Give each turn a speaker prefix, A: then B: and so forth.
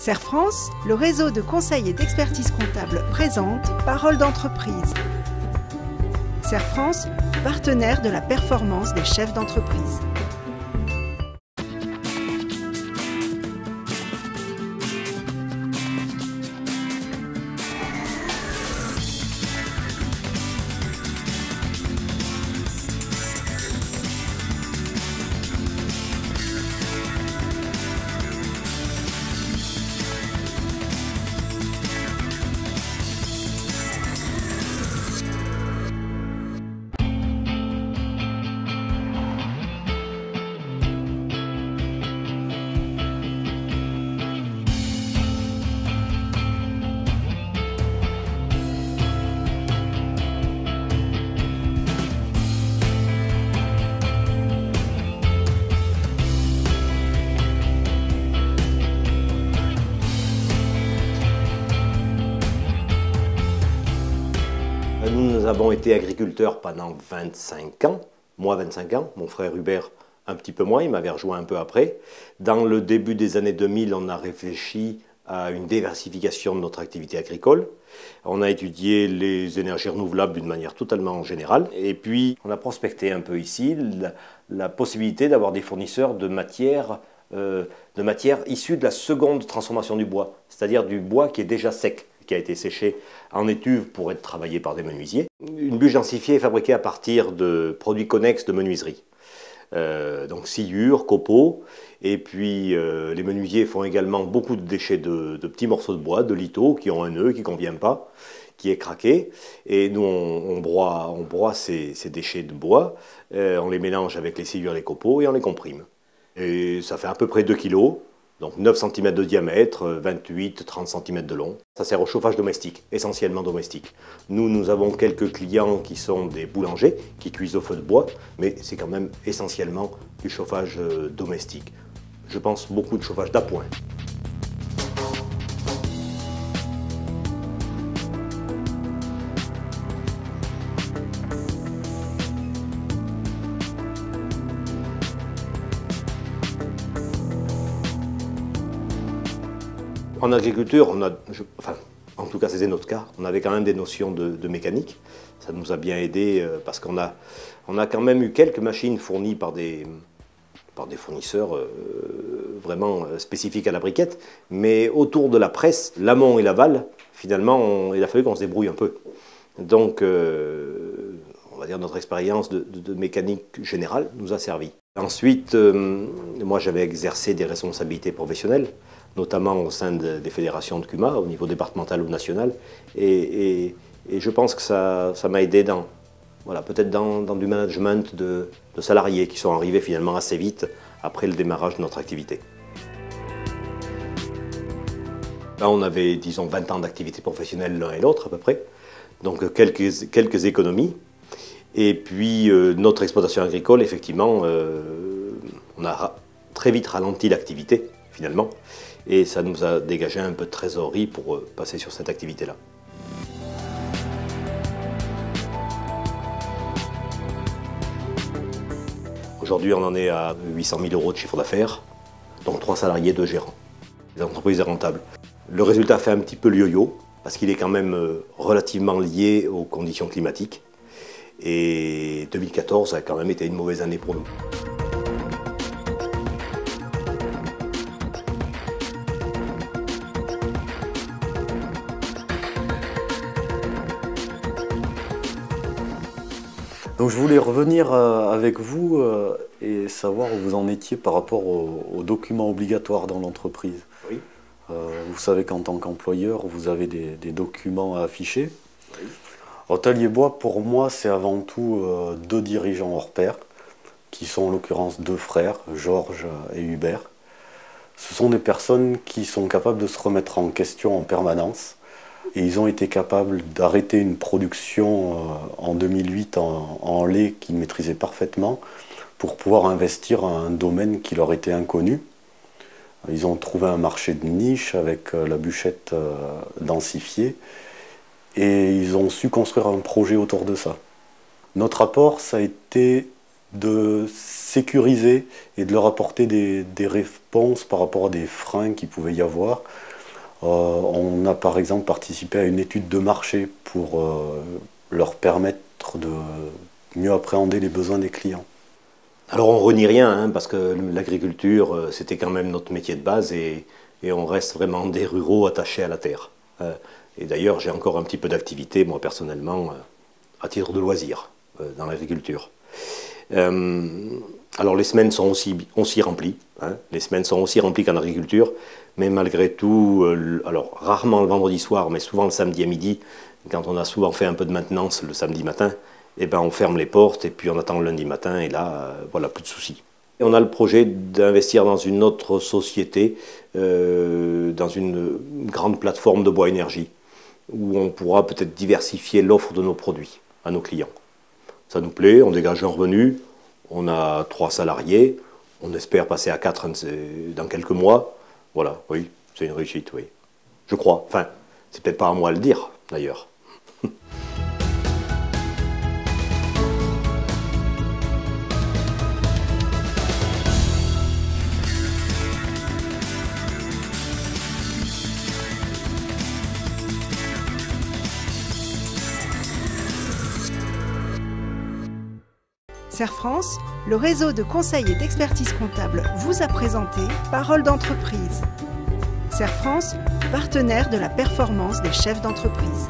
A: Serre France, le réseau de conseil et d'expertise comptable présente Parole d'entreprise. Serre France, partenaire de la performance des chefs d'entreprise.
B: Nous avons été agriculteurs pendant 25 ans, moi 25 ans, mon frère Hubert un petit peu moins, il m'avait rejoint un peu après. Dans le début des années 2000, on a réfléchi à une diversification de notre activité agricole. On a étudié les énergies renouvelables d'une manière totalement générale. Et puis, on a prospecté un peu ici la possibilité d'avoir des fournisseurs de matières issues de la seconde transformation du bois, c'est-à-dire du bois qui est déjà sec, qui a été séché en étuve pour être travaillé par des menuisiers. Une bûche densifiée est fabriquée à partir de produits connexes de menuiserie. Donc sciure, copeaux, et puis les menuisiers font également beaucoup de déchets de petits morceaux de bois, de litho, qui ont un nœud, qui ne convient pas, qui est craqué, et nous on broie ces déchets de bois, on les mélange avec les sciures, les copeaux, et on les comprime. Et ça fait à peu près 2 kg. Donc 9 cm de diamètre, 28-30 cm de long. Ça sert au chauffage domestique, essentiellement domestique. Nous avons quelques clients qui sont des boulangers, qui cuisent au feu de bois, mais c'est quand même essentiellement du chauffage domestique. Je pense beaucoup de chauffage d'appoint. En agriculture, en tout cas c'était notre cas, on avait quand même des notions de mécanique. Ça nous a bien aidé parce qu'on a quand même eu quelques machines fournies par des fournisseurs vraiment spécifiques à la briquette. Mais autour de la presse, l'amont et l'aval, finalement, il a fallu qu'on se débrouille un peu. Donc, on va dire notre expérience de mécanique générale nous a servi. Ensuite, moi j'avais exercé des responsabilités professionnelles, notamment au sein des fédérations de CUMA, au niveau départemental ou national. Et je pense que ça m'a aidé peut-être dans du management de salariés qui sont arrivés finalement assez vite après le démarrage de notre activité. Là, on avait, disons, 20 ans d'activité professionnelle l'un et l'autre à peu près, donc quelques économies. Et puis, notre exploitation agricole, effectivement, on a très vite ralenti l'activité, finalement. Et ça nous a dégagé un peu de trésorerie pour passer sur cette activité-là. Aujourd'hui, on en est à 800 000 € de chiffre d'affaires, donc 3 salariés, 2 gérants. L'entreprise est rentable. Le résultat fait un petit peu le yo-yo, parce qu'il est quand même relativement lié aux conditions climatiques. Et 2014 a quand même été une mauvaise année pour nous.
C: Donc je voulais revenir avec vous et savoir où vous en étiez par rapport aux documents obligatoires dans l'entreprise.
B: Oui.
C: Vous savez qu'en tant qu'employeur, vous avez des documents à afficher.
B: Oui.
C: Hôtelier Bois, pour moi, c'est avant tout 2 dirigeants hors pair, qui sont en l'occurrence 2 frères, Georges et Hubert. Ce sont des personnes qui sont capables de se remettre en question en permanence. Et ils ont été capables d'arrêter une production en 2008 en lait qu'ils maîtrisaient parfaitement pour pouvoir investir à un domaine qui leur était inconnu. Ils ont trouvé un marché de niche avec la bûchette densifiée et ils ont su construire un projet autour de ça. Notre apport, ça a été de sécuriser et de leur apporter des réponses par rapport à des freins qu'il pouvait y avoir. On a par exemple participé à une étude de marché pour leur permettre de mieux appréhender les besoins des clients.
B: Alors on renie rien, hein, parce que l'agriculture, c'était quand même notre métier de base et on reste vraiment des ruraux attachés à la terre. Et d'ailleurs, j'ai encore un petit peu d'activité, moi personnellement, à titre de loisir, dans l'agriculture. Alors les semaines sont aussi remplies, hein, les semaines sont aussi remplies qu'en agriculture, mais malgré tout, alors rarement le vendredi soir, mais souvent le samedi à midi, quand on a souvent fait un peu de maintenance le samedi matin, eh ben on ferme les portes et puis on attend le lundi matin et là, voilà, plus de soucis. Et on a le projet d'investir dans une autre société, dans une grande plateforme de bois énergie, où on pourra peut-être diversifier l'offre de nos produits à nos clients. Ça nous plaît, on dégage un revenu, on a 3 salariés, on espère passer à 4 dans quelques mois. Voilà, oui, c'est une réussite, oui. Je crois, enfin, c'est peut-être pas à moi à le dire, d'ailleurs.
A: Serre France, le réseau de conseils et d'expertise comptable vous a présenté Parole d'entreprise. Serre France, partenaire de la performance des chefs d'entreprise.